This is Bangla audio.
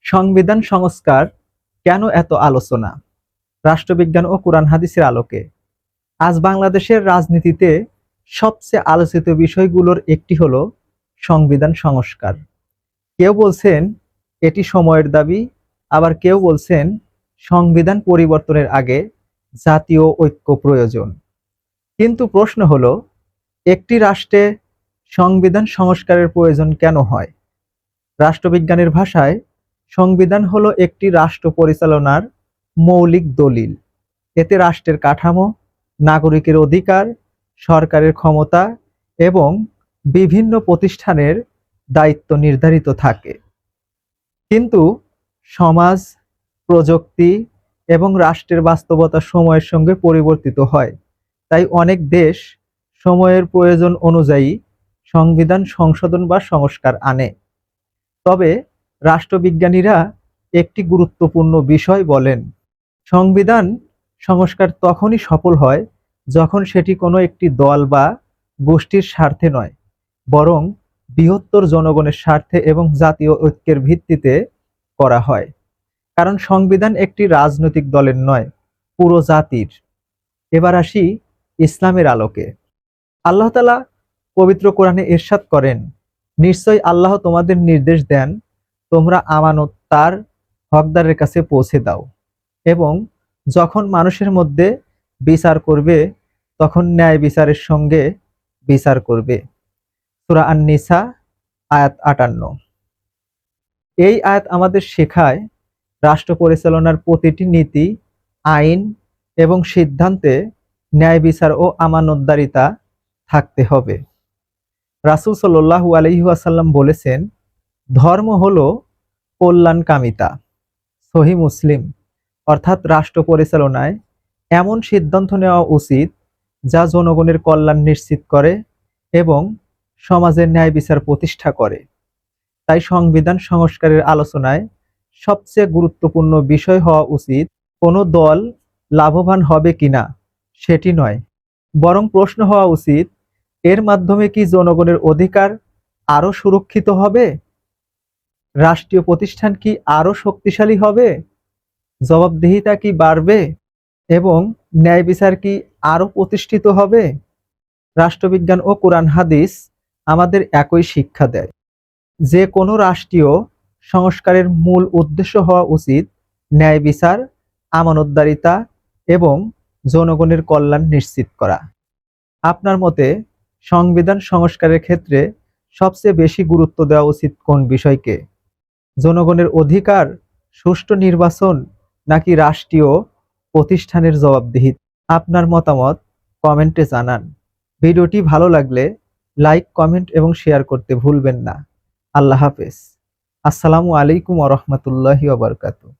সংবিধান সংস্কার কেন এত আলোচনা? রাষ্ট্রবিজ্ঞান ও কোরআন হাদিসের আলোকে আজ বাংলাদেশের রাজনীতিতে সবচেয়ে আলোচিত বিষয়গুলোর একটি হলো সংবিধান সংস্কার। কেউ বলছেন এটি সময়ের দাবি, আবার কেউ বলছেন সংবিধান পরিবর্তনের আগে জাতীয় ঐক্য প্রয়োজন। কিন্তু প্রশ্ন হলো, একটি রাষ্ট্রে সংবিধান সংস্কারের প্রয়োজন কেন হয়? রাষ্ট্রবিজ্ঞানের ভাষায় সংবিধান হলো একটি রাষ্ট্র পরিচালনার মৌলিক দলিল। এতে রাষ্ট্রের কাঠামো, নাগরিকের অধিকার, সরকারের ক্ষমতা এবং বিভিন্ন প্রতিষ্ঠানের দায়িত্ব নির্ধারিত থাকে। কিন্তু সমাজ, প্রযুক্তি এবং রাষ্ট্রের বাস্তবতা সময়ের সঙ্গে পরিবর্তিত হয়। তাই অনেক দেশ সময়ের প্রয়োজন অনুযায়ী সংবিধান সংশোধন বা সংস্কার আনে। তবে রাষ্ট্রবিজ্ঞানীরা একটি গুরুত্বপূর্ণ বিষয় বলেন, সংবিধান সংস্কার তখনই সফল হয় যখন সেটি কোনো একটি দল বা গোষ্ঠীর স্বার্থে নয়, বরং বৃহত্তর জনগণের স্বার্থে এবং জাতীয় ঐক্যের ভিত্তিতে করা হয়। কারণ সংবিধান একটি রাজনৈতিক দলের নয়, পুরো জাতির। এবার আসি ইসলামের আলোকে। আল্লাহ তাআলা পবিত্র কোরআনে ইরশাদ করেন, নিশ্চয়ই আল্লাহ তোমাদের নির্দেশ দেন, তোমরা আমানত তার হকদারের কাছে পৌঁছে দাও এবং যখন মানুষের মধ্যে বিচার করবে তখন ন্যায় বিচারের সঙ্গে বিচার করবে। সূরা আন-নিসা আয়াত ৫৮। এই আয়াত আমাদের শেখায় রাষ্ট্র পরিচালনার প্রতিটি নীতি, আইন এবং সিদ্ধান্তে ন্যায় বিচার ও আমানতদারিতা থাকতে হবে। রাসূল সাল্লাল্লাহু আলাইহি ওয়াসাল্লাম বলেছেন, ধর্ম হলো কল্যাণকামিতা। সহিহ মুসলিম। অর্থাৎ রাষ্ট্র পরিচালনায় এমন সিদ্ধান্ত নেওয়া উচিত যা জনগণের কল্যাণ নিশ্চিত করে এবং সমাজের ন্যায় বিচার প্রতিষ্ঠা করে। তাই সংবিধান সংস্কারের আলোচনায় সবচেয়ে গুরুত্বপূর্ণ বিষয় হওয়া উচিত কোনো দল লাভবান হবে কিনা সেটি নয়, বরং প্রশ্ন হওয়া উচিত, এর মাধ্যমে কি জনগণের অধিকার আরো সুরক্ষিত হবে? রাষ্ট্রীয় প্রতিষ্ঠান কি আরো শক্তিশালী হবে? জবাবদিহিতা কি বাড়বে এবং ন্যায় বিচার কি আরো প্রতিষ্ঠিত হবে? রাষ্ট্রবিজ্ঞান ও কোরআন হাদিস আমাদের একই শিক্ষা দেয়, যে কোনো রাষ্ট্রীয় সংস্কারের মূল উদ্দেশ্য হওয়া উচিত ন্যায় বিচার, আমানতদারিতা এবং জনগণের কল্যাণ নিশ্চিত করা। আপনার মতে সংবিধান সংস্কারের ক্ষেত্রে সবচেয়ে বেশি গুরুত্ব দেওয়া উচিত কোন বিষয়কে? জনগণের অধিকার, সুষ্ঠু নির্বাচন, নাকি রাষ্ট্রীয় প্রতিষ্ঠানের জবাবদিহিতা? আপনার মতামত কমেন্টে জানান। ভিডিওটি ভালো লাগলে লাইক, কমেন্ট এবং শেয়ার করতে ভুলবেন না। আল্লাহ হাফেজ। আসসালামু আলাইকুম ওয়া রাহমাতুল্লাহি ওয়া বারাকাতুহু।